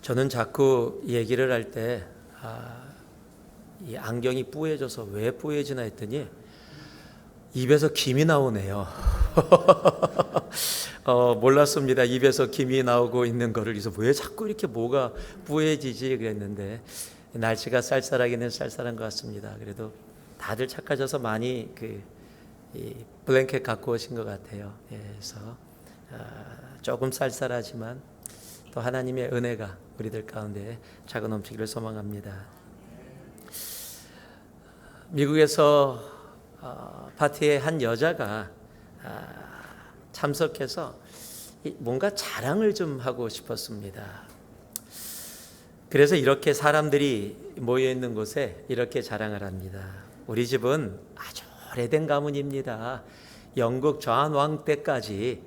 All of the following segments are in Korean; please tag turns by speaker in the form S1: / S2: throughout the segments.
S1: 저는 자꾸 얘기를 할 때 이 안경이 뿌얘져서 왜 뿌얘지나 했더니 입에서 김이 나오네요. 몰랐습니다. 입에서 김이 나오고 있는 거를. 그래서 왜 자꾸 이렇게 뭐가 뿌얘지지 그랬는데 날씨가 쌀쌀하기는 쌀쌀한 것 같습니다. 그래도 다들 착하셔서 많이 이 블랭켓 갖고 오신 것 같아요. 그래서 조금 쌀쌀하지만 또 하나님의 은혜가 우리들 가운데 차고 넘치기를 소망합니다. 미국에서 파티에 한 여자가 참석해서 뭔가 자랑을 좀 하고 싶었습니다. 그래서 이렇게 사람들이 모여 있는 곳에 이렇게 자랑을 합니다. 우리 집은 아주 오래된 가문입니다. 영국 좌왕 때까지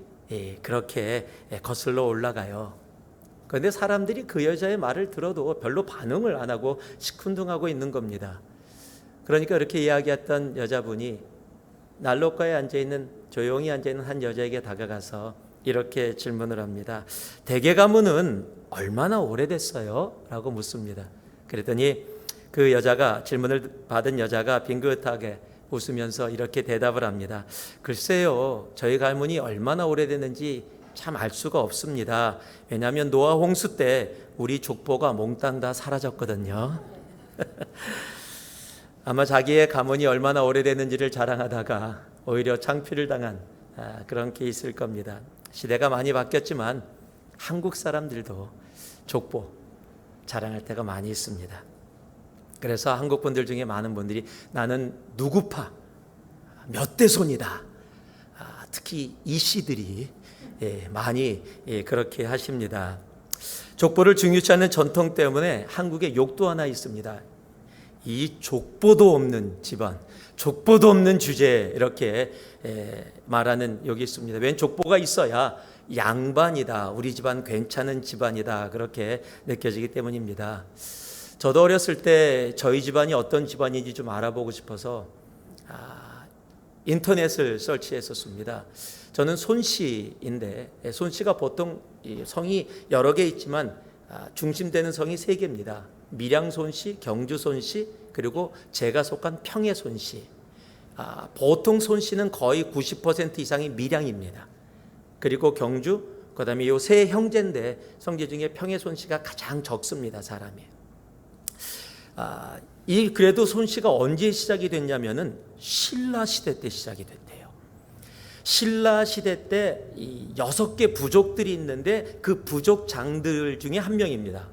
S1: 그렇게 거슬러 올라가요. 그런데 사람들이 그 여자의 말을 들어도 별로 반응을 안 하고 시큰둥하고 있는 겁니다. 그러니까 이렇게 이야기했던 여자분이 난로가에 앉아있는 조용히 앉아있는 한 여자에게 다가가서 이렇게 질문을 합니다. 대개 가문은 얼마나 오래됐어요? 라고 묻습니다. 그랬더니 그 여자가, 질문을 받은 여자가 빙긋하게 웃으면서 이렇게 대답을 합니다. 글쎄요, 저희 가문이 얼마나 오래됐는지 참 알 수가 없습니다. 왜냐하면 노아 홍수 때 우리 족보가 몽땅 다 사라졌거든요. 아마 자기의 가문이 얼마나 오래됐는지를 자랑하다가 오히려 창피를 당한 그런 케이스일 겁니다. 시대가 많이 바뀌었지만 한국 사람들도 족보 자랑할 때가 많이 있습니다. 그래서 한국 분들 중에 많은 분들이 나는 누구파 몇 대 손이다. 특히 이씨들이 많이 그렇게 하십니다. 족보를 중요시 하는 전통 때문에 한국에 욕도 하나 있습니다. 이 족보도 없는 집안, 족보도 없는 주제, 이렇게 말하는 욕이 있습니다. 웬 족보가 있어야 양반이다, 우리 집안 괜찮은 집안이다, 그렇게 느껴지기 때문입니다. 저도 어렸을 때 저희 집안이 어떤 집안인지 좀 알아보고 싶어서 인터넷을 설치했었습니다. 저는 손씨인데, 손씨가 보통 성이 여러 개 있지만 중심되는 성이 3개입니다. 밀양 손씨, 경주 손씨, 그리고 제가 속한 평해 손씨. 보통 손씨는 거의 90% 이상이 밀양입니다. 그리고 경주, 그다음에 요 세 형제인데 성제 중에 평해 손씨가 가장 적습니다, 사람이. 그래도 손씨가 언제 시작이 됐냐면은 신라 시대 때 시작이 됐대요. 신라 시대 때 6개 부족들이 있는데 그 부족 장들 중에 한 명입니다.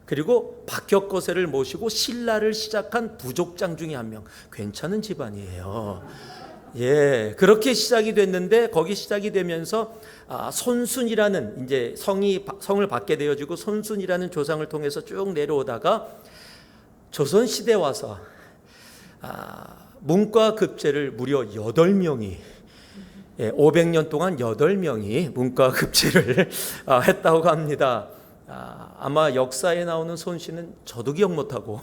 S1: 그리고 박혁거세를 모시고 신라를 시작한 부족장 중에 한 명. 괜찮은 집안이에요. 그렇게 시작이 됐는데 거기 시작이 되면서 손순이라는 이제 성을 받게 되어지고 손순이라는 조상을 통해서 쭉 내려오다가 조선 시대 와서 문과 급제를 무려 8명이 500년 동안 8명이 문과 급제를 했다고 합니다. 아마 역사에 나오는 손씨는 저도 기억 못하고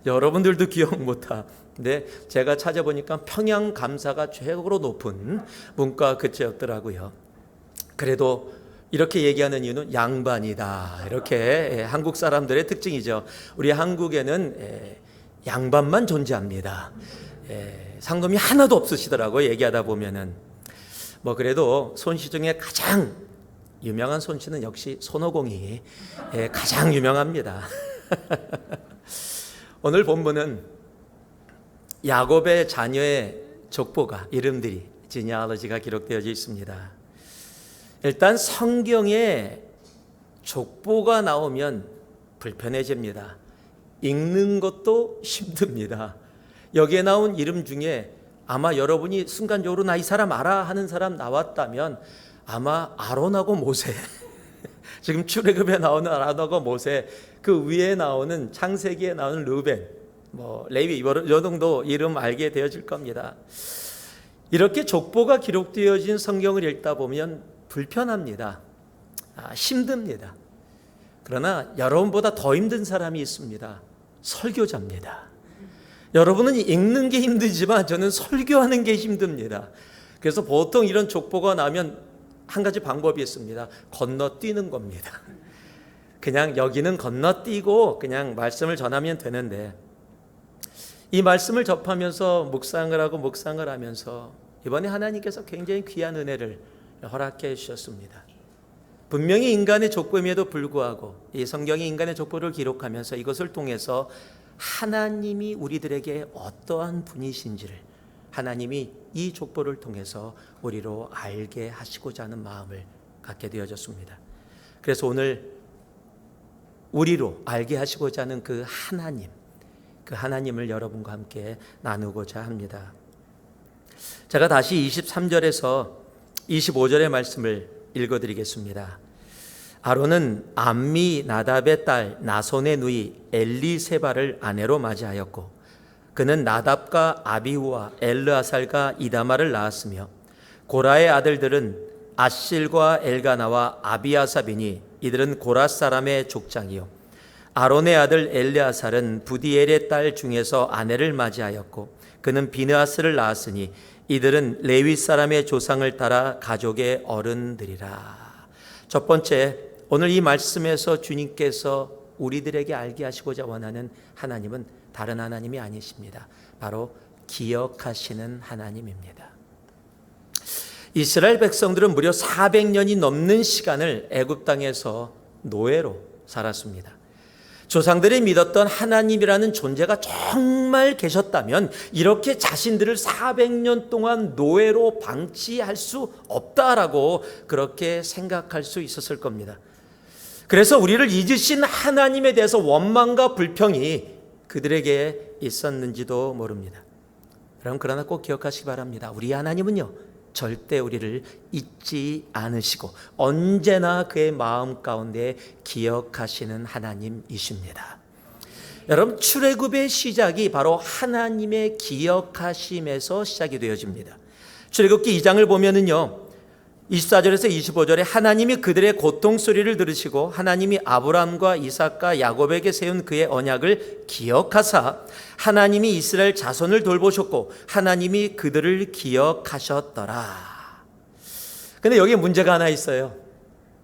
S1: 여러분들도 기억 못하는데 제가 찾아보니까 평양 감사가 최고로 높은 문과 급제였더라고요. 그래도 이렇게 얘기하는 이유는 양반이다, 이렇게 한국 사람들의 특징이죠. 우리 한국에는 양반만 존재합니다. 상놈이 하나도 없으시더라고요, 얘기하다 보면은. 그래도 손씨 중에 가장 유명한 손씨는 역시 손오공이 가장 유명합니다. 오늘 본문은 야곱의 자녀의 족보가, 이름들이, 지니알러지가 기록되어져 있습니다. 일단 성경에 족보가 나오면 불편해집니다. 읽는 것도 힘듭니다. 여기에 나온 이름 중에 아마 여러분이 순간적으로 나 이 사람 알아 하는 사람 나왔다면 아마 아론하고 모세, 지금 출애굽에 나오는 아론하고 모세, 그 위에 나오는 창세기에 나오는 르벤, 레위, 이 정도 이름 알게 되어질 겁니다. 이렇게 족보가 기록되어진 성경을 읽다 보면 불편합니다. 힘듭니다. 그러나 여러분보다 더 힘든 사람이 있습니다. 설교자입니다. 여러분은 읽는 게 힘들지만 저는 설교하는 게 힘듭니다. 그래서 보통 이런 족보가 나면 한 가지 방법이 있습니다. 건너뛰는 겁니다. 그냥 여기는 건너뛰고 그냥 말씀을 전하면 되는데, 이 말씀을 접하면서 묵상을 하면서 이번에 하나님께서 굉장히 귀한 은혜를 허락해 주셨습니다. 분명히 인간의 족보임에도 불구하고 이 성경이 인간의 족보를 기록하면서 이것을 통해서 하나님이 우리들에게 어떠한 분이신지를 하나님이 이 족보를 통해서 우리로 알게 하시고자 하는 마음을 갖게 되어졌습니다. 그래서 오늘 우리로 알게 하시고자 하는 그 하나님을 여러분과 함께 나누고자 합니다. 제가 다시 23절에서 25절의 말씀을 읽어드리겠습니다. 아론은 암미 나답의 딸 나손의 누이 엘리세바를 아내로 맞이하였고, 그는 나답과 아비후와 엘르아살과 이다마를 낳았으며, 고라의 아들들은 아실과 엘가나와 아비아삽이니 이들은 고라 사람의 족장이요, 아론의 아들 엘르아살은 부디엘의 딸 중에서 아내를 맞이하였고, 그는 비느하스를 낳았으니 이들은 레위 사람의 조상을 따라 가족의 어른들이라. 첫 번째, 오늘 이 말씀에서 주님께서 우리들에게 알게 하시고자 원하는 하나님은 다른 하나님이 아니십니다. 바로 기억하시는 하나님입니다. 이스라엘 백성들은 무려 400년이 넘는 시간을 애굽 땅에서 노예로 살았습니다. 조상들이 믿었던 하나님이라는 존재가 정말 계셨다면 이렇게 자신들을 400년 동안 노예로 방치할 수 없다라고 그렇게 생각할 수 있었을 겁니다. 그래서 우리를 잊으신 하나님에 대해서 원망과 불평이 그들에게 있었는지도 모릅니다. 그러나 꼭 기억하시기 바랍니다. 우리 하나님은요, 절대 우리를 잊지 않으시고 언제나 그의 마음 가운데 기억하시는 하나님이십니다. 여러분, 출애굽의 시작이 바로 하나님의 기억하심에서 시작이 되어집니다. 출애굽기 2장을 보면은요, 24절에서 25절에 하나님이 그들의 고통 소리를 들으시고 하나님이 아브라함과 이삭과 야곱에게 세운 그의 언약을 기억하사 하나님이 이스라엘 자손을 돌보셨고 하나님이 그들을 기억하셨더라. 근데 여기 문제가 하나 있어요.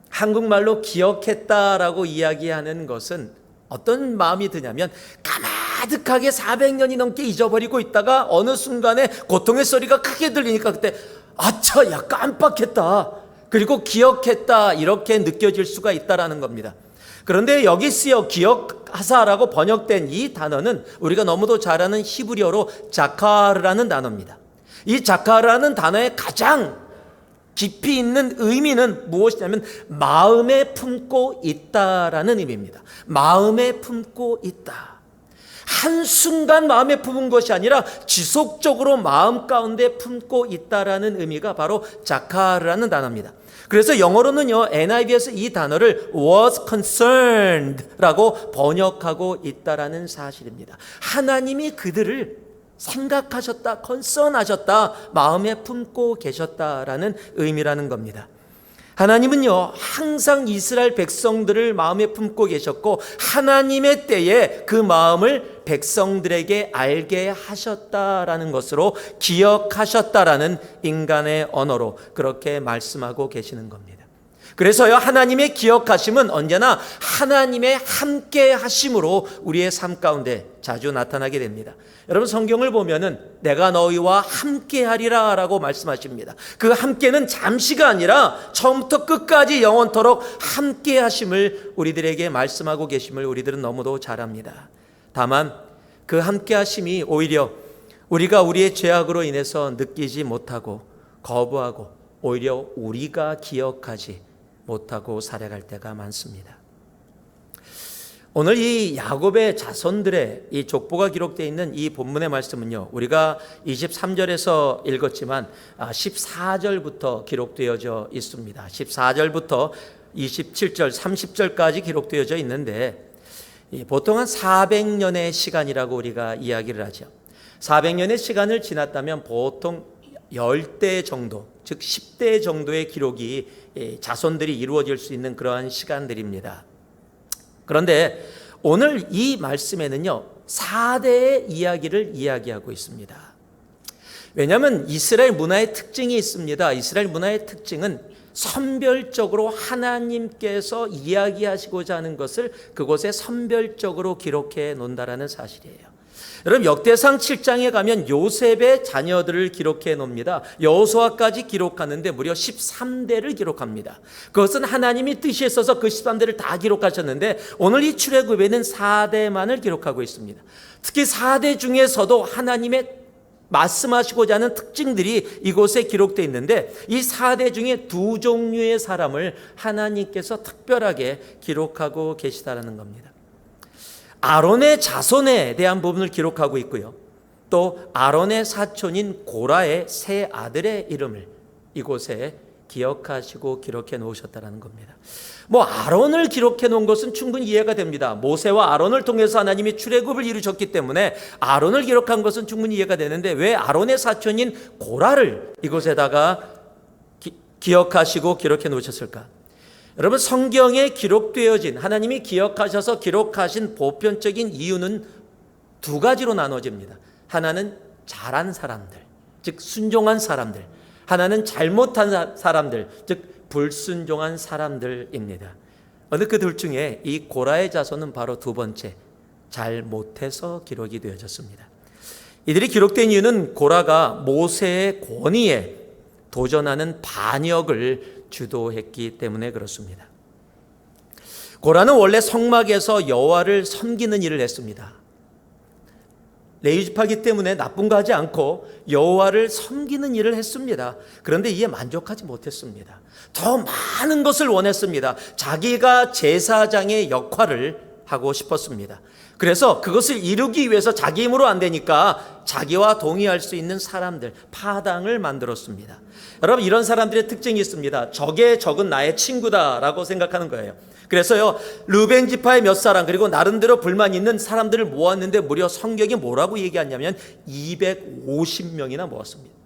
S1: 한국말로 기억했다라고 이야기하는 것은 어떤 마음이 드냐면, 가마득하게 400년이 넘게 잊어버리고 있다가 어느 순간에 고통의 소리가 크게 들리니까 그때 아차, 야, 깜빡했다, 그리고 기억했다, 이렇게 느껴질 수가 있다라는 겁니다. 그런데 여기 쓰여 기억하사라고 번역된 이 단어는 우리가 너무도 잘 아는 히브리어로 자카르라는 단어입니다. 이 자카르라는 단어의 가장 깊이 있는 의미는 무엇이냐면 마음에 품고 있다라는 의미입니다. 마음에 품고 있다. 한순간 마음에 품은 것이 아니라 지속적으로 마음 가운데 품고 있다라는 의미가 바로 자카르라는 단어입니다. 그래서 영어로는요, NIV에서 이 단어를 was concerned라고 번역하고 있다라는 사실입니다. 하나님이 그들을 생각하셨다, concern하셨다, 마음에 품고 계셨다라는 의미라는 겁니다. 하나님은요, 항상 이스라엘 백성들을 마음에 품고 계셨고 하나님의 때에 그 마음을 백성들에게 알게 하셨다라는 것으로 기억하셨다라는 인간의 언어로 그렇게 말씀하고 계시는 겁니다. 그래서요, 하나님의 기억하심은 언제나 하나님의 함께 하심으로 우리의 삶 가운데 자주 나타나게 됩니다. 여러분, 성경을 보면은 내가 너희와 함께 하리라 라고 말씀하십니다. 그 함께는 잠시가 아니라 처음부터 끝까지 영원토록 함께 하심을 우리들에게 말씀하고 계심을 우리들은 너무도 잘 압니다. 다만 그 함께 하심이 오히려 우리가 우리의 죄악으로 인해서 느끼지 못하고 거부하고 오히려 우리가 기억하지 못하고 살아갈 때가 많습니다. 오늘 이 야곱의 자손들의 이 족보가 기록되어 있는 이 본문의 말씀은요, 우리가 23절에서 읽었지만 14절부터 기록되어져 있습니다. 14절부터 27절, 30절까지 기록되어져 있는데 보통 한 400년의 시간이라고 우리가 이야기를 하죠. 400년의 시간을 지났다면 보통 10대 정도, 즉 10대 정도의 기록이 자손들이 이루어질 수 있는 그러한 시간들입니다. 그런데 오늘 이 말씀에는요, 4대의 이야기를 이야기하고 있습니다. 왜냐하면 이스라엘 문화의 특징이 있습니다. 이스라엘 문화의 특징은 선별적으로 하나님께서 이야기하시고자 하는 것을 그곳에 선별적으로 기록해 놓는다라는 사실이에요. 여러분, 역대상 7장에 가면 요셉의 자녀들을 기록해 놓습니다. 여호수아까지 기록하는데 무려 13대를 기록합니다. 그것은 하나님이 뜻이 있어서 그 13대를 다 기록하셨는데 오늘 이 출애굽에는 4대만을 기록하고 있습니다. 특히 4대 중에서도 하나님의 말씀하시고자 하는 특징들이 이곳에 기록되어 있는데 이 4대 중에 두 종류의 사람을 하나님께서 특별하게 기록하고 계시다라는 겁니다. 아론의 자손에 대한 부분을 기록하고 있고요. 또 아론의 사촌인 고라의 세 아들의 이름을 이곳에 기억하시고 기록해 놓으셨다는 겁니다. 아론을 기록해 놓은 것은 충분히 이해가 됩니다. 모세와 아론을 통해서 하나님이 출애굽을 이루셨기 때문에 아론을 기록한 것은 충분히 이해가 되는데 왜 아론의 사촌인 고라를 이곳에다가 기억하시고 기록해 놓으셨을까? 여러분, 성경에 기록되어진 하나님이 기억하셔서 기록하신 보편적인 이유는 두 가지로 나눠집니다. 하나는 잘한 사람들, 즉 순종한 사람들. 하나는 잘못한 사람들, 즉 불순종한 사람들입니다. 어느 그 둘 중에 이 고라의 자손은 바로 두 번째, 잘못해서 기록이 되어졌습니다. 이들이 기록된 이유는 고라가 모세의 권위에 도전하는 반역을 주도했기 때문에 그렇습니다. 고라는 원래 성막에서 여호와를 섬기는 일을 했습니다. 레위 지파이기 때문에 나쁜 거 하지 않고 여호와를 섬기는 일을 했습니다. 그런데 이에 만족하지 못했습니다. 더 많은 것을 원했습니다. 자기가 제사장의 역할을 하고 싶었습니다. 그래서 그것을 이루기 위해서 자기 힘으로 안 되니까 자기와 동의할 수 있는 사람들, 파당을 만들었습니다. 여러분, 이런 사람들의 특징이 있습니다. 적의 적은 나의 친구다라고 생각하는 거예요. 그래서요, 르벤 지파의 몇 사람, 그리고 나름대로 불만 있는 사람들을 모았는데 무려 성경이 뭐라고 얘기하냐면 250명이나 모았습니다.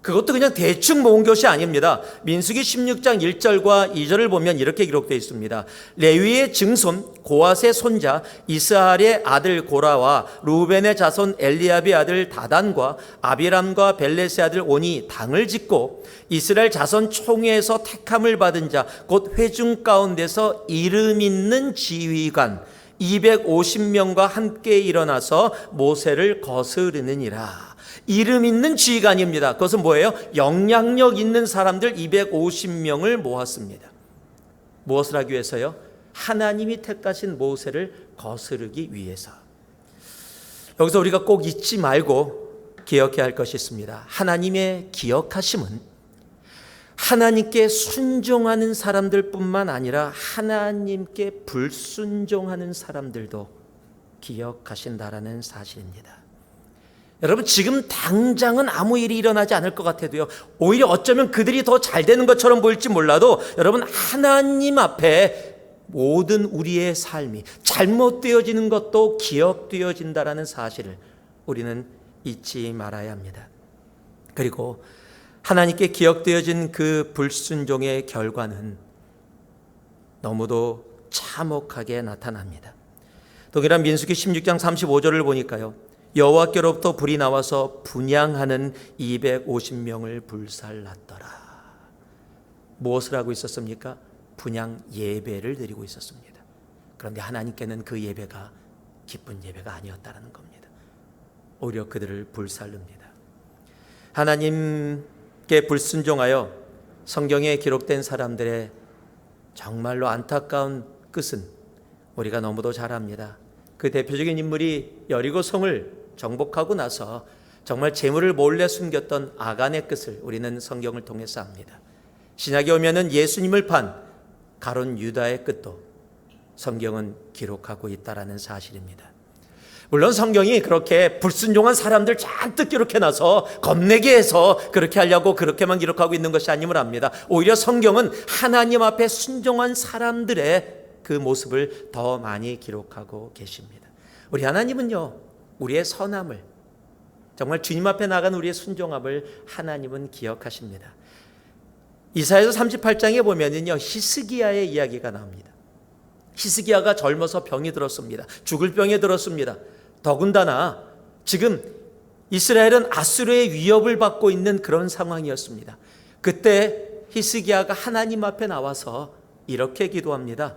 S1: 그것도 그냥 대충 모은 것이 아닙니다. 민수기 16장 1절과 2절을 보면 이렇게 기록되어 있습니다. 레위의 증손 고앗의 손자 이스할의 아들 고라와 루벤의 자손 엘리압의 아들 다단과 아비람과 벨렛의 아들 온이 당을 짓고 이스라엘 자손 총회에서 택함을 받은 자 곧 회중 가운데서 이름 있는 지휘관 250명과 함께 일어나서 모세를 거스르느니라. 이름 있는 지휘관입니다. 그것은 뭐예요? 영향력 있는 사람들 250명을 모았습니다. 무엇을 하기 위해서요? 하나님이 택하신 모세를 거스르기 위해서. 여기서 우리가 꼭 잊지 말고 기억해야 할 것이 있습니다. 하나님의 기억하심은 하나님께 순종하는 사람들뿐만 아니라 하나님께 불순종하는 사람들도 기억하신다라는 사실입니다. 여러분, 지금 당장은 아무 일이 일어나지 않을 것 같아도요, 오히려 어쩌면 그들이 더 잘 되는 것처럼 보일지 몰라도 여러분, 하나님 앞에 모든 우리의 삶이 잘못되어지는 것도 기억되어진다라는 사실을 우리는 잊지 말아야 합니다. 그리고 하나님께 기억되어진 그 불순종의 결과는 너무도 참혹하게 나타납니다. 동일한 민수기 16장 35절을 보니까요, 여호와께로부터 불이 나와서 분향하는 250명을 불살랐더라. 무엇을 하고 있었습니까? 분향 예배를 드리고 있었습니다. 그런데 하나님께는 그 예배가 기쁜 예배가 아니었다는 겁니다. 오히려 그들을 불살릅니다. 하나님께 불순종하여 성경에 기록된 사람들의 정말로 안타까운 끝은 우리가 너무도 잘 압니다. 그 대표적인 인물이 여리고성을 정복하고 나서 정말 재물을 몰래 숨겼던 아간의 끝을 우리는 성경을 통해서 압니다. 신약에 오면은 예수님을 판 가룟 유다의 끝도 성경은 기록하고 있다라는 사실입니다. 물론 성경이 그렇게 불순종한 사람들 잔뜩 기록해놔서 겁내게 해서 그렇게 하려고 그렇게만 기록하고 있는 것이 아님을 압니다. 오히려 성경은 하나님 앞에 순종한 사람들의 그 모습을 더 많이 기록하고 계십니다. 우리 하나님은요, 우리의 선함을, 정말 주님 앞에 나간 우리의 순종함을 하나님은 기억하십니다. 이사야서 38장에 보면은요, 히스기야의 이야기가 나옵니다. 히스기야가 젊어서 병이 들었습니다. 죽을 병에 들었습니다. 더군다나 지금 이스라엘은 아수르의 위협을 받고 있는 그런 상황이었습니다. 그때 히스기야가 하나님 앞에 나와서 이렇게 기도합니다.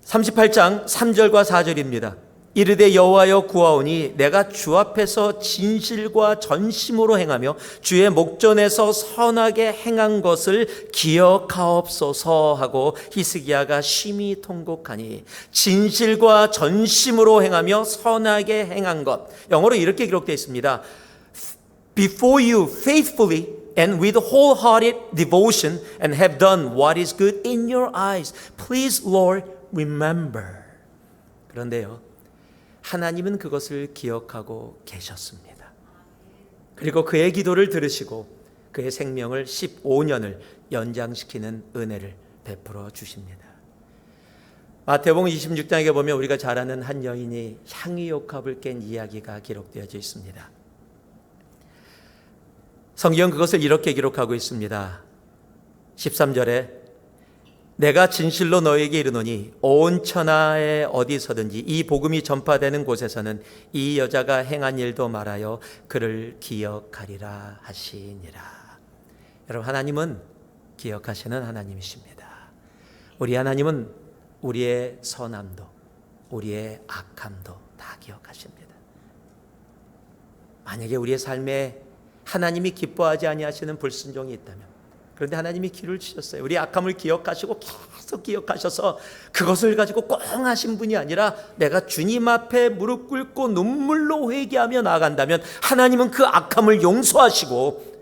S1: 38장 3절과 4절입니다. 이르되 여호와여 구하오니 내가 주 앞에서 진실과 전심으로 행하며 주의 목전에서 선하게 행한 것을 기억하옵소서 하고 히스기야가 심히 통곡하니, 진실과 전심으로 행하며 선하게 행한 것, 영어로 이렇게 기록되어 있습니다. Before you faithfully and with wholehearted devotion and have done what is good in your eyes. Please, Lord, remember. 그런데요, 하나님은 그것을 기억하고 계셨습니다. 그리고 그의 기도를 들으시고 그의 생명을 15년을 연장시키는 은혜를 베풀어 주십니다. 마태복음 26장에 보면 우리가 잘 아는 한 여인이 향유옥합을 깬 이야기가 기록되어져 있습니다. 성경 그것을 이렇게 기록하고 있습니다. 13절에 내가 진실로 너에게 이르노니 온 천하에 어디서든지 이 복음이 전파되는 곳에서는 이 여자가 행한 일도 말하여 그를 기억하리라 하시니라. 여러분, 하나님은 기억하시는 하나님이십니다. 우리 하나님은 우리의 선함도 우리의 악함도 다 기억하십니다. 만약에 우리의 삶에 하나님이 기뻐하지 아니하시는 불순종이 있다면, 그런데 하나님이 기를 주셨어요. 우리 악함을 기억하시고 계속 기억하셔서 그것을 가지고 꽁하신 분이 아니라 내가 주님 앞에 무릎 꿇고 눈물로 회개하며 나아간다면 하나님은 그 악함을 용서하시고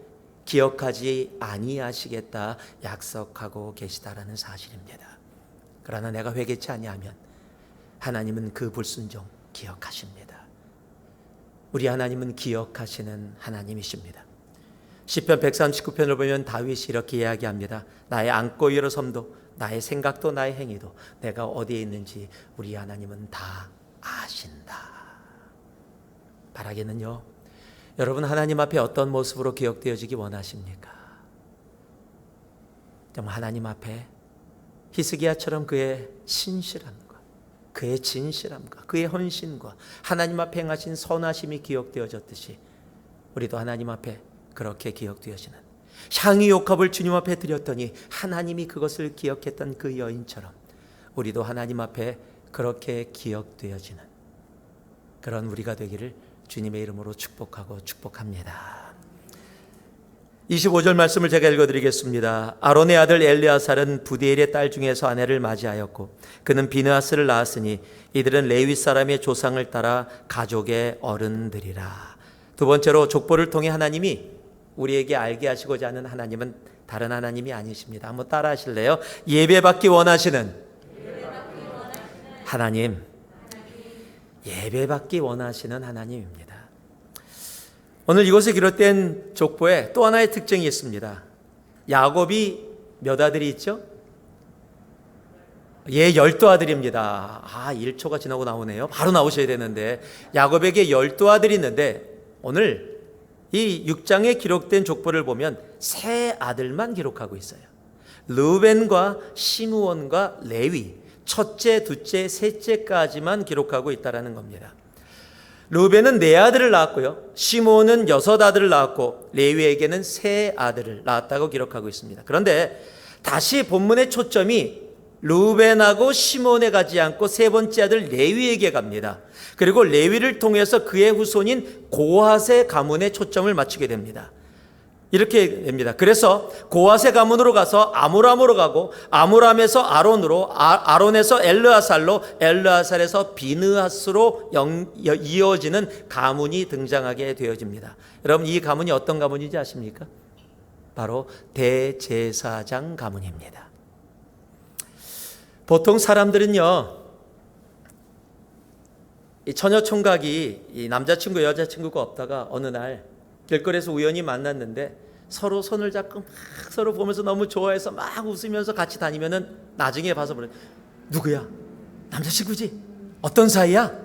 S1: 기억하지 아니하시겠다 약속하고 계시다라는 사실입니다. 그러나 내가 회개치 아니하면 하나님은 그 불순종 기억하십니다. 우리 하나님은 기억하시는 하나님이십니다. 시편 139편을 보면 다윗이 이렇게 이야기합니다. 나의 안고 일어섬도 나의 생각도 나의 행위도 내가 어디에 있는지 우리 하나님은 다 아신다. 바라기는요, 여러분 하나님 앞에 어떤 모습으로 기억되어지기 원하십니까? 정말 하나님 앞에 히스기야처럼 그의 신실함과 그의 진실함과 그의 헌신과 하나님 앞에 행하신 선하심이 기억되어졌듯이 우리도 하나님 앞에 그렇게 기억되어지는, 향유옥합을 주님 앞에 드렸더니 하나님이 그것을 기억했던 그 여인처럼 우리도 하나님 앞에 그렇게 기억되어지는 그런 우리가 되기를 주님의 이름으로 축복하고 축복합니다. 25절 말씀을 제가 읽어드리겠습니다. 아론의 아들 엘르아살은 부디엘의 딸 중에서 아내를 맞이하였고 그는 비느하스를 낳았으니 이들은 레위 사람의 조상을 따라 가족의 어른들이라. 두 번째로, 족보를 통해 하나님이 우리에게 알게 하시고자 하는 하나님은 다른 하나님이 아니십니다. 한번 따라 하실래요? 예배받기 원하시는 하나님, 예배받기 원하시는 하나님입니다. 오늘 이곳에 기록된 족보에 또 하나의 특징이 있습니다. 야곱이 몇 아들이 있죠? 예, 12아들입니다. 1초가 지나고 나오네요. 바로 나오셔야 되는데, 야곱에게 12아들이 있는데 오늘 이 6장에 기록된 족보를 보면 세 아들만 기록하고 있어요. 르우벤과 시므온과 레위, 첫째, 둘째, 셋째까지만 기록하고 있다는 겁니다. 르우벤은 4아들을 낳았고요, 시므온은 6아들을 낳았고 레위에게는 3아들을 낳았다고 기록하고 있습니다. 그런데 다시 본문의 초점이 르우벤하고 시므온에 가지 않고 세 번째 아들 레위에게 갑니다. 그리고 레위를 통해서 그의 후손인 고핫의 가문에 초점을 맞추게 됩니다. 이렇게 됩니다. 그래서 고핫의 가문으로 가서 아므람으로 가고, 아므람에서 아론으로, 아론에서 엘르아살로, 엘르아살에서 비느하스로 이어지는 가문이 등장하게 되어집니다. 여러분, 이 가문이 어떤 가문인지 아십니까? 바로 대제사장 가문입니다. 보통 사람들은요, 이 처녀 총각이 이 남자친구 여자친구가 없다가 어느 날 길거리에서 우연히 만났는데 서로 손을 잡고 막 서로 보면서 너무 좋아해서 막 웃으면서 같이 다니면은 나중에 봐서 그래, 누구야? 남자친구지? 어떤 사이야?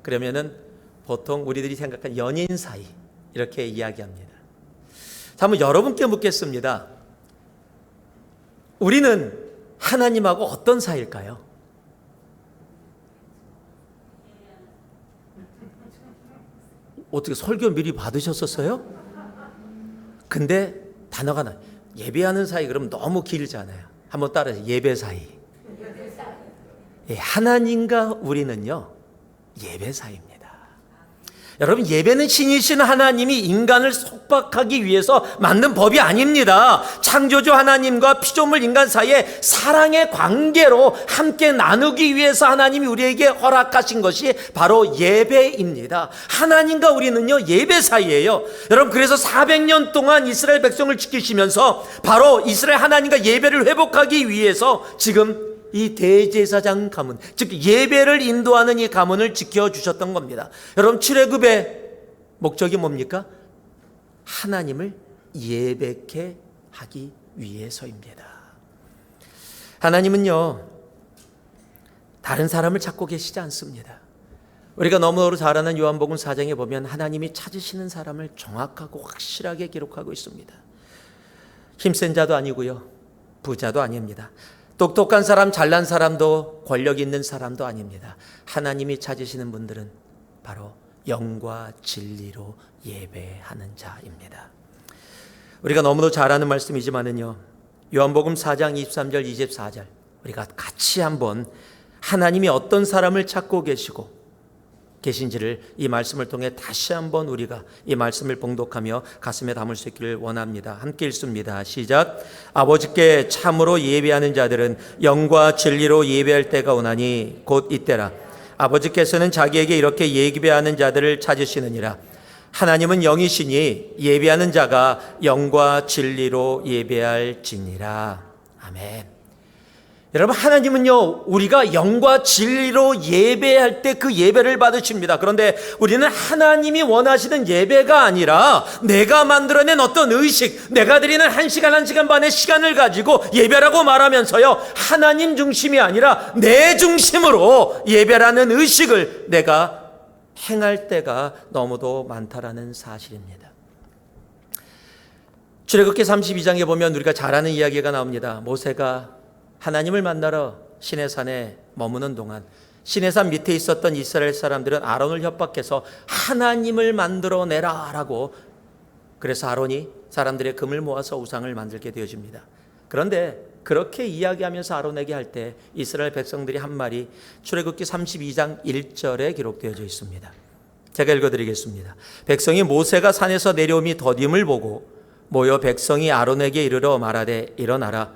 S1: 그러면은 보통 우리들이 생각한 연인 사이 이렇게 이야기합니다. 자, 한번 여러분께 묻겠습니다. 우리는 하나님하고 어떤 사이일까요? 어떻게 설교 미리 받으셨었어요? 근데 단어가 나. 예배하는 사이 그러면 너무 길잖아요. 한번 따라해요. 예배 사이. 예, 하나님과 우리는요, 예배 사이입니다. 여러분, 예배는 신이신 하나님이 인간을 속박하기 위해서 만든 법이 아닙니다. 창조주 하나님과 피조물 인간 사이에 사랑의 관계로 함께 나누기 위해서 하나님이 우리에게 허락하신 것이 바로 예배입니다. 하나님과 우리는요, 예배 사이예요. 여러분, 그래서 400년 동안 이스라엘 백성을 지키시면서 바로 이스라엘 하나님과 예배를 회복하기 위해서 지금 이 대제사장 가문, 즉 예배를 인도하는 이 가문을 지켜주셨던 겁니다. 여러분, 출애굽의 목적이 뭡니까? 하나님을 예배케 하기 위해서입니다. 하나님은요, 다른 사람을 찾고 계시지 않습니다. 우리가 너무너무 잘 아는 요한복음 4장에 보면 하나님이 찾으시는 사람을 정확하고 확실하게 기록하고 있습니다. 힘센 자도 아니고요, 부자도 아닙니다. 똑똑한 사람, 잘난 사람도, 권력 있는 사람도 아닙니다. 하나님이 찾으시는 분들은 바로 영과 진리로 예배하는 자입니다. 우리가 너무도 잘 아는 말씀이지만은요, 요한복음 4장 23절 24절 우리가 같이 한번 하나님이 어떤 사람을 찾고 계신지를 이 말씀을 통해 다시 한번 우리가 이 말씀을 봉독하며 가슴에 담을 수 있기를 원합니다. 함께 읽습니다. 시작. 아버지께 참으로 예배하는 자들은 영과 진리로 예배할 때가 오나니 곧 이때라. 아버지께서는 자기에게 이렇게 예배하는 자들을 찾으시느니라. 하나님은 영이시니 예배하는 자가 영과 진리로 예배할지니라. 아멘. 여러분, 하나님은요, 우리가 영과 진리로 예배할 때 그 예배를 받으십니다. 그런데 우리는 하나님이 원하시는 예배가 아니라 내가 만들어낸 어떤 의식, 내가 드리는 1시간, 1시간 반의 시간을 가지고 예배라고 말하면서요, 하나님 중심이 아니라 내 중심으로 예배라는 의식을 내가 행할 때가 너무도 많다라는 사실입니다. 출애굽기 32장에 보면 우리가 잘 아는 이야기가 나옵니다. 모세가 하나님을 만나러 시내산에 머무는 동안 시내산 밑에 있었던 이스라엘 사람들은 아론을 협박해서 하나님을 만들어내라 라고, 그래서 아론이 사람들의 금을 모아서 우상을 만들게 되어집니다. 그런데 그렇게 이야기하면서 아론에게 할 때 이스라엘 백성들이 한 말이 출애굽기 32장 1절에 기록되어져 있습니다. 제가 읽어드리겠습니다. 백성이 모세가 산에서 내려옴이 더딤을 보고 모여 백성이 아론에게 이르러 말하되 일어나라.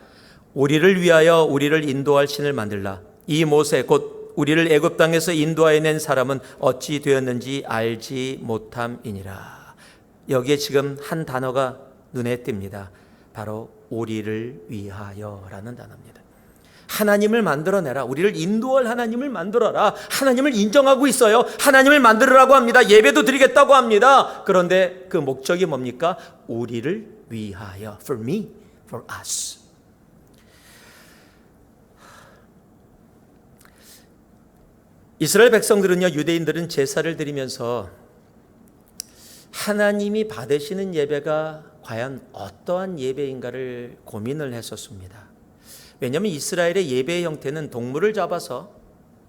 S1: 우리를 위하여 우리를 인도할 신을 만들라. 이 모세 곧 우리를 애굽 땅에서 인도하여 낸 사람은 어찌 되었는지 알지 못함이니라. 여기에 지금 한 단어가 눈에 띕니다. 바로 우리를 위하여라는 단어입니다. 하나님을 만들어내라. 우리를 인도할 하나님을 만들어라. 하나님을 인정하고 있어요. 하나님을 만들으라고 합니다. 예배도 드리겠다고 합니다. 그런데 그 목적이 뭡니까? 우리를 위하여. For me, for us. 이스라엘 백성들은요, 유대인들은 제사를 드리면서 하나님이 받으시는 예배가 과연 어떠한 예배인가를 고민을 했었습니다. 왜냐하면 이스라엘의 예배의 형태는 동물을 잡아서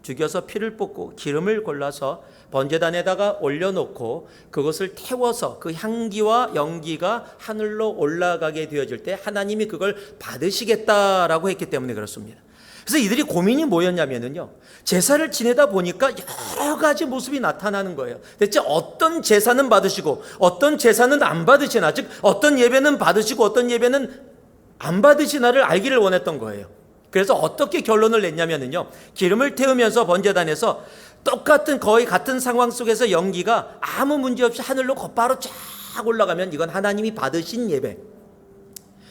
S1: 죽여서 피를 뽑고 기름을 골라서 번제단에다가 올려놓고 그것을 태워서 그 향기와 연기가 하늘로 올라가게 되어질 때 하나님이 그걸 받으시겠다라고 했기 때문에 그렇습니다. 그래서 이들이 고민이 뭐였냐면요, 제사를 지내다 보니까 여러 가지 모습이 나타나는 거예요. 대체 어떤 제사는 받으시고 어떤 제사는 안 받으시나, 즉 어떤 예배는 받으시고 어떤 예배는 안 받으시나를 알기를 원했던 거예요. 그래서 어떻게 결론을 냈냐면요, 기름을 태우면서 번제단에서 똑같은 거의 같은 상황 속에서 연기가 아무 문제 없이 하늘로 곧바로 쫙 올라가면 이건 하나님이 받으신 예배.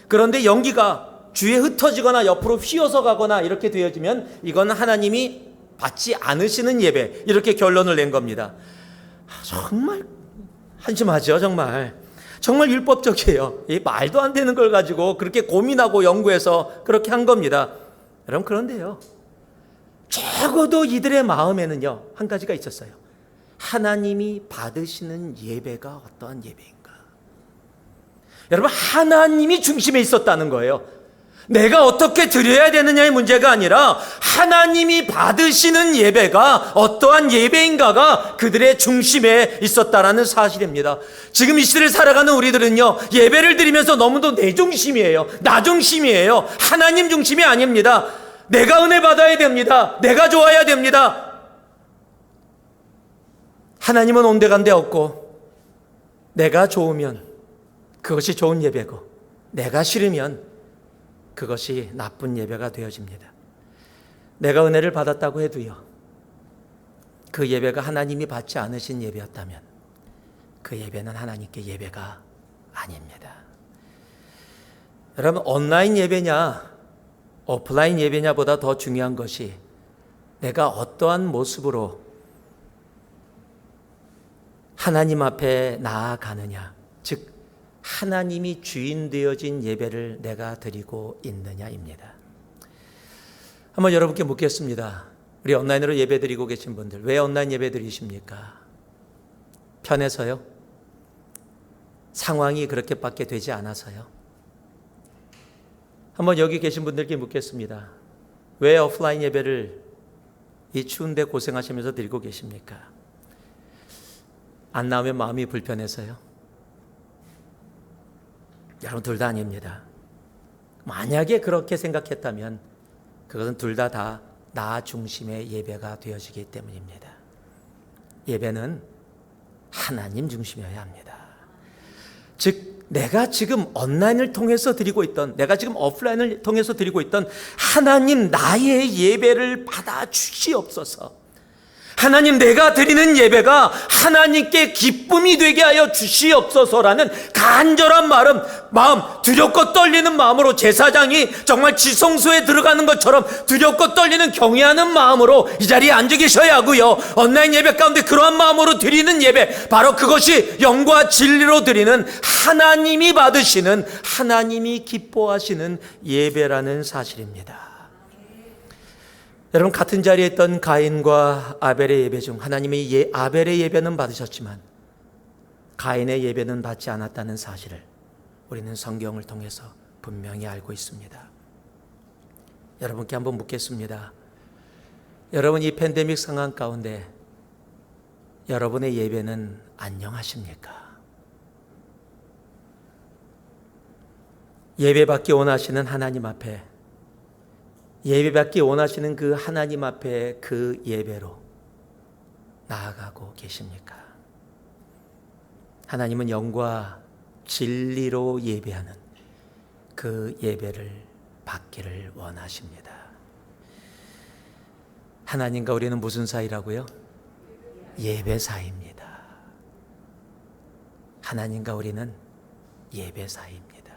S1: 그런데 연기가 주위에 흩어지거나 옆으로 휘어서 가거나 이렇게 되어지면 이건 하나님이 받지 않으시는 예배, 이렇게 결론을 낸 겁니다. 정말 한심하죠. 정말 율법적이에요. 이 말도 안 되는 걸 가지고 그렇게 고민하고 연구해서 그렇게 한 겁니다. 여러분, 그런데요, 적어도 이들의 마음에는요 한 가지가 있었어요. 하나님이 받으시는 예배가 어떠한 예배인가. 여러분, 하나님이 중심에 있었다는 거예요. 내가 어떻게 드려야 되느냐의 문제가 아니라 하나님이 받으시는 예배가 어떠한 예배인가가 그들의 중심에 있었다라는 사실입니다. 지금 이 시대를 살아가는 우리들은요, 예배를 드리면서 너무도 내 중심이에요. 나 중심이에요. 하나님 중심이 아닙니다. 내가 은혜 받아야 됩니다. 내가 좋아야 됩니다. 하나님은 온데간데 없고, 내가 좋으면 그것이 좋은 예배고, 내가 싫으면 그것이 나쁜 예배가 되어집니다. 내가 은혜를 받았다고 해도요, 그 예배가 하나님이 받지 않으신 예배였다면 그 예배는 하나님께 예배가 아닙니다. 여러분, 온라인 예배냐 오프라인 예배냐보다 더 중요한 것이 내가 어떠한 모습으로 하나님 앞에 나아가느냐, 즉 하나님이 주인 되어진 예배를 내가 드리고 있느냐입니다. 한번 여러분께 묻겠습니다. 우리 온라인으로 예배 드리고 계신 분들, 왜 온라인 예배 드리십니까? 편해서요? 상황이 그렇게밖에 되지 않아서요? 한번 여기 계신 분들께 묻겠습니다. 왜 오프라인 예배를 이 추운데 고생하시면서 드리고 계십니까? 안 나오면 마음이 불편해서요? 여러분, 둘 다 아닙니다. 만약에 그렇게 생각했다면 그것은 둘 다 나 중심의 예배가 되어지기 때문입니다. 예배는 하나님 중심이어야 합니다. 즉 내가 지금 온라인을 통해서 드리고 있던, 내가 지금 오프라인을 통해서 드리고 있던 하나님 나의 예배를 받아 주시옵소서. 하나님, 내가 드리는 예배가 하나님께 기쁨이 되게 하여 주시옵소서라는 간절한 마음, 두렵고 떨리는 마음으로, 제사장이 정말 지성소에 들어가는 것처럼 두렵고 떨리는 경외하는 마음으로 이 자리에 앉아 계셔야 하고요, 온라인 예배 가운데 그러한 마음으로 드리는 예배, 바로 그것이 영과 진리로 드리는 하나님이 받으시는, 하나님이 기뻐하시는 예배라는 사실입니다. 여러분, 같은 자리에 있던 가인과 아벨의 예배 중 하나님이 아벨의 예배는 받으셨지만 가인의 예배는 받지 않았다는 사실을 우리는 성경을 통해서 분명히 알고 있습니다. 여러분께 한번 묻겠습니다. 여러분, 이 팬데믹 상황 가운데 여러분의 예배는 안녕하십니까? 예배받기 원하시는 하나님 앞에, 예배받기 원하시는 그 하나님 앞에 그 예배로 나아가고 계십니까? 하나님은 영과 진리로 예배하는 그 예배를 받기를 원하십니다. 하나님과 우리는 무슨 사이라고요? 예배 사이입니다. 하나님과 우리는 예배 사이입니다.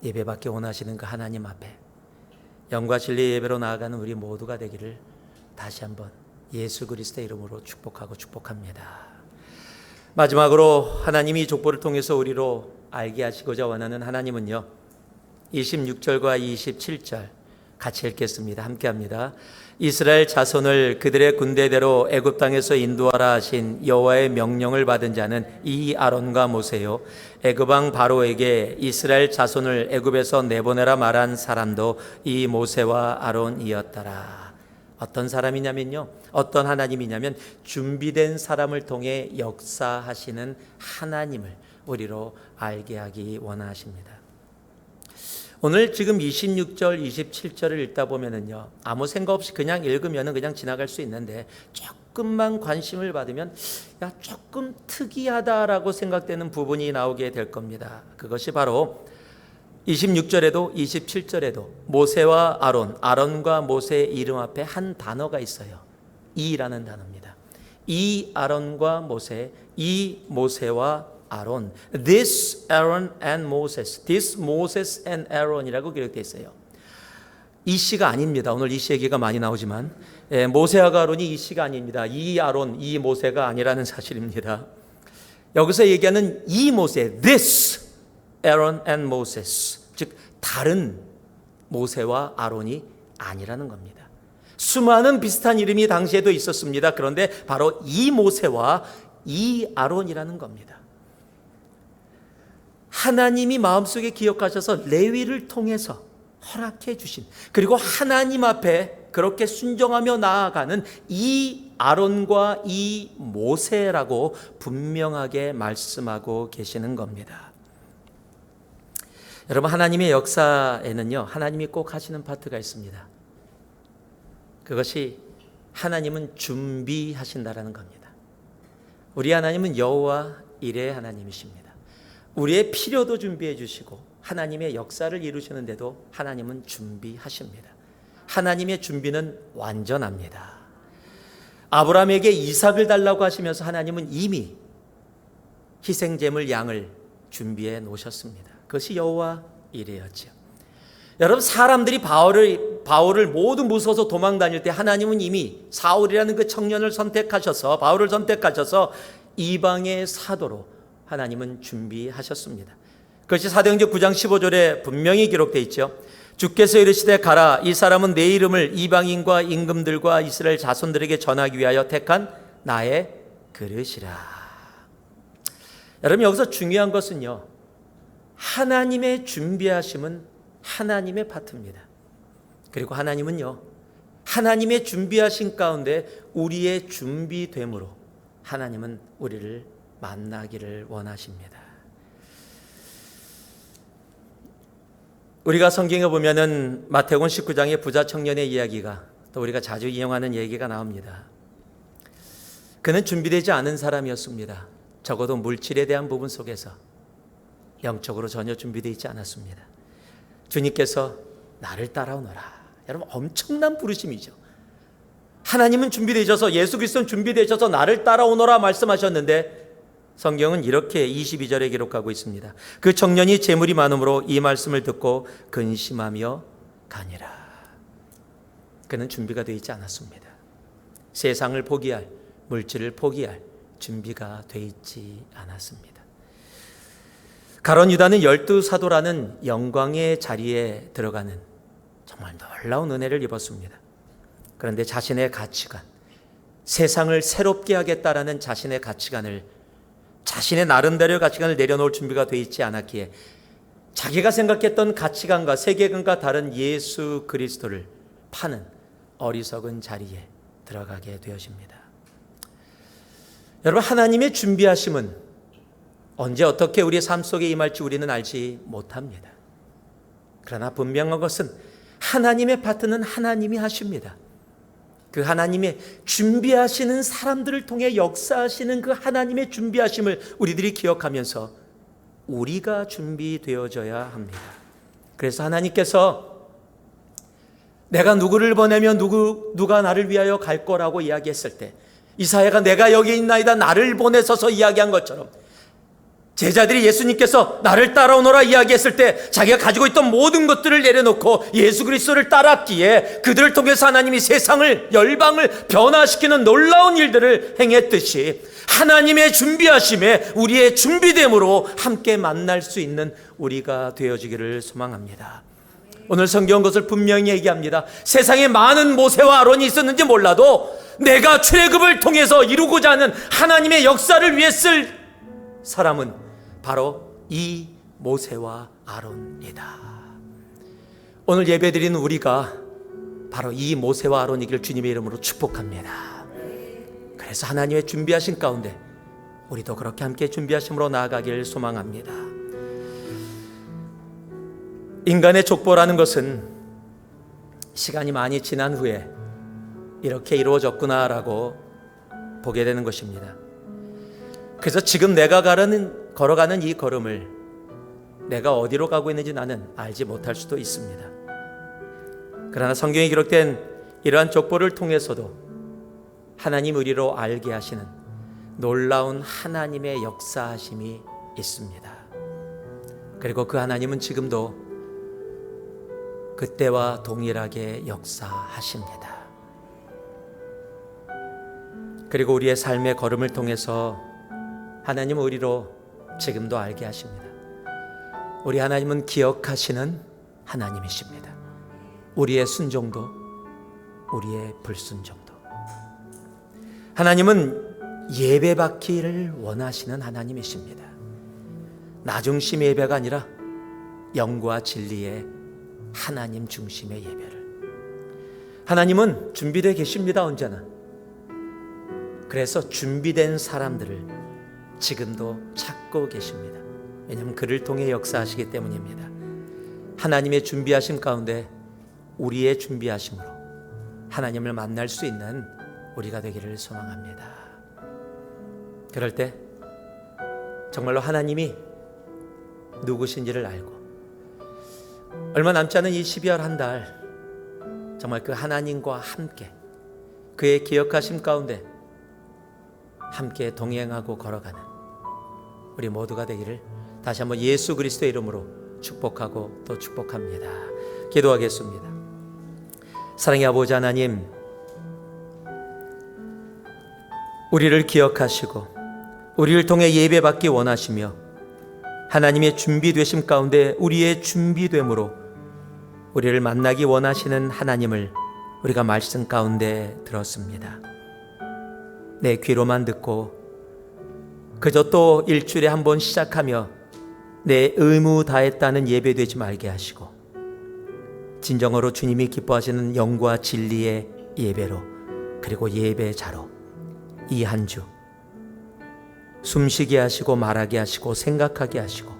S1: 예배받기 원하시는 그 하나님 앞에 영과 진리의 예배로 나아가는 우리 모두가 되기를 다시 한번 예수 그리스도의 이름으로 축복합니다. 마지막으로 하나님이 이 족보를 통해서 우리로 알게 하시고자 원하는 하나님은요, 26절과 27절 같이 읽겠습니다. 함께합니다. 이스라엘 자손을 그들의 군대대로 애굽 땅에서 인도하라 하신 여호와의 명령을 받은 자는 이 아론과 모세요, 애굽 왕 바로에게 이스라엘 자손을 애굽에서 내보내라 말한 사람도 이 모세와 아론이었더라. 어떤 사람이냐면요, 어떤 하나님이냐면 준비된 사람을 통해 역사하시는 하나님을 우리로 알게 하기 원하십니다. 오늘 지금 26절, 27절을 읽다 보면은요, 아무 생각 없이 그냥 읽으면은 그냥 지나갈 수 있는데 조금만 관심을 받으면 조금 특이하다라고 생각되는 부분이 나오게 될 겁니다. 그것이 바로 26절에도 27절에도 모세와 아론과 모세의 이름 앞에 한 단어가 있어요. 이라는 단어입니다. 이 아론과 모세, 이 모세와 아론, this Aaron and Moses, this Moses and Aaron이라고 기록되어 있어요. 이 씨가 아닙니다. 오늘 이 씨 얘기가 많이 나오지만 모세와 아론이 이 씨가 아닙니다. 이 아론, 이 모세가 아니라는 사실입니다. 여기서 얘기하는 이 모세, this Aaron and Moses, 즉 다른 모세와 아론이 아니라는 겁니다. 수많은 비슷한 이름이 당시에도 있었습니다. 그런데 바로 이 모세와 이 아론이라는 겁니다. 하나님이 마음속에 기억하셔서 레위를 통해서 허락해 주신, 그리고 하나님 앞에 그렇게 순종하며 나아가는 이 아론과 이 모세라고 분명하게 말씀하고 계시는 겁니다. 여러분, 하나님의 역사에는요, 하나님이 꼭 하시는 파트가 있습니다. 그것이 하나님은 준비하신다라는 겁니다. 우리 하나님은 여호와 일의 하나님이십니다. 우리의 필요도 준비해 주시고 하나님의 역사를 이루시는데도 하나님은 준비하십니다. 하나님의 준비는 완전합니다. 아브라함에게 이삭을 달라고 하시면서 하나님은 이미 희생제물 양을 준비해 놓으셨습니다. 그것이 여호와 일이었죠. 여러분, 사람들이 바울을 모두 무서워서 도망 다닐 때 하나님은 이미 사울이라는 그 청년을 선택하셔서, 바울을 선택하셔서 이방의 사도로 하나님은 준비하셨습니다. 그것이 사도행전 9장 15절에 분명히 기록되어 있죠. 주께서 이르시되 가라, 이 사람은 내 이름을 이방인과 임금들과 이스라엘 자손들에게 전하기 위하여 택한 나의 그릇이라. 여러분, 여기서 중요한 것은요, 하나님의 준비하심은 하나님의 파트입니다. 그리고 하나님은요, 하나님의 준비하신 가운데 우리의 준비됨으로 하나님은 우리를 만나기를 원하십니다. 우리가 성경에 보면은 마태복음 19장의 부자 청년의 이야기가, 또 우리가 자주 인용하는 얘기가 나옵니다. 그는 준비되지 않은 사람이었습니다. 적어도 물질에 대한 부분 속에서 영적으로 전혀 준비되어 있지 않았습니다. 주님께서 나를 따라오너라. 여러분, 엄청난 부르심이죠. 하나님은 준비되셔서, 예수 그리스도는 준비되셔서 나를 따라오너라 말씀하셨는데, 성경은 이렇게 22절에 기록하고 있습니다. 그 청년이 재물이 많음으로 이 말씀을 듣고 근심하며 가니라. 그는 준비가 되어 있지 않았습니다. 세상을 포기할, 물질을 포기할 준비가 되어 있지 않았습니다. 가룟 유다는 12사도라는 영광의 자리에 들어가는 정말 놀라운 은혜를 입었습니다. 그런데 자신의 가치관, 세상을 새롭게 하겠다라는 자신의 가치관을, 자신의 나름대로의 가치관을 내려놓을 준비가 되어 있지 않았기에 자기가 생각했던 가치관과 세계관과 다른 예수 그리스도를 파는 어리석은 자리에 들어가게 되어집니다. 여러분, 하나님의 준비하심은 언제 어떻게 우리의 삶 속에 임할지 우리는 알지 못합니다. 그러나 분명한 것은 하나님의 파트는 하나님이 하십니다. 그 하나님의 준비하시는 사람들을 통해 역사하시는 그 하나님의 준비하심을 우리들이 기억하면서 우리가 준비되어져야 합니다. 그래서 하나님께서 내가 누구를 보내면 누가 나를 위하여 갈 거라고 이야기했을 때, 이사야가 내가 여기 있나이다 나를 보내소서 이야기한 것처럼, 제자들이 예수님께서 나를 따라오너라 이야기했을 때 자기가 가지고 있던 모든 것들을 내려놓고 예수 그리스도를 따랐기에 그들을 통해서 하나님이 세상을, 열방을 변화시키는 놀라운 일들을 행했듯이 하나님의 준비하심에 우리의 준비됨으로 함께 만날 수 있는 우리가 되어지기를 소망합니다. 오늘 성경 것을 분명히 얘기합니다. 세상에 많은 모세와 아론이 있었는지 몰라도 내가 출애굽을 통해서 이루고자 하는 하나님의 역사를 위해 쓸 사람은 바로 이 모세와 아론이다. 오늘 예배드리는 우리가 바로 이 모세와 아론이길 주님의 이름으로 축복합니다. 그래서 하나님의 준비하신 가운데 우리도 그렇게 함께 준비하심으로 나아가길 소망합니다. 인간의 족보라는 것은 시간이 많이 지난 후에 이렇게 이루어졌구나라고 보게 되는 것입니다. 그래서 지금 내가 걸어가는 이 걸음을 내가 어디로 가고 있는지 나는 알지 못할 수도 있습니다. 그러나 성경에 기록된 이러한 족보를 통해서도 하나님 의리로 알게 하시는 놀라운 하나님의 역사하심이 있습니다. 그리고 그 하나님은 지금도 그때와 동일하게 역사하십니다. 그리고 우리의 삶의 걸음을 통해서 하나님 의리로 지금도 알게 하십니다. 우리 하나님은 기억하시는 하나님이십니다. 우리의 순종도, 우리의 불순종도. 하나님은 예배받기를 원하시는 하나님이십니다. 나 중심의 예배가 아니라 영과 진리의 하나님 중심의 예배를. 하나님은 준비되어 계십니다. 언제나. 그래서 준비된 사람들을 지금도 찾고 계십니다. 왜냐하면 그를 통해 역사하시기 때문입니다. 하나님의 준비하심 가운데 우리의 준비하심으로 하나님을 만날 수 있는 우리가 되기를 소망합니다. 그럴 때 정말로 하나님이 누구신지를 알고 얼마 남지 않은 이 12월 한 달 정말 그 하나님과 함께 그의 기억하심 가운데 함께 동행하고 걸어가는 우리 모두가 되기를 다시 한번 예수 그리스도의 이름으로 축복하고 또 축복합니다. 기도하겠습니다. 사랑의 아버지 하나님, 우리를 기억하시고 우리를 통해 예배받기 원하시며 하나님의 준비되심 가운데 우리의 준비됨으로 우리를 만나기 원하시는 하나님을 우리가 말씀 가운데 들었습니다. 내 귀로만 듣고 그저 또 일주일에 한 번 시작하며 내 의무 다했다는 예배되지 말게 하시고 진정으로 주님이 기뻐하시는 영과 진리의 예배로 그리고 예배자로 이 한 주 숨쉬게 하시고 말하게 하시고 생각하게 하시고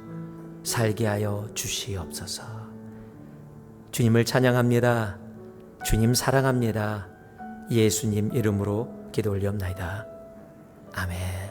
S1: 살게 하여 주시옵소서. 주님을 찬양합니다. 주님 사랑합니다. 예수님 이름으로 기도 올리옵나이다. 아멘.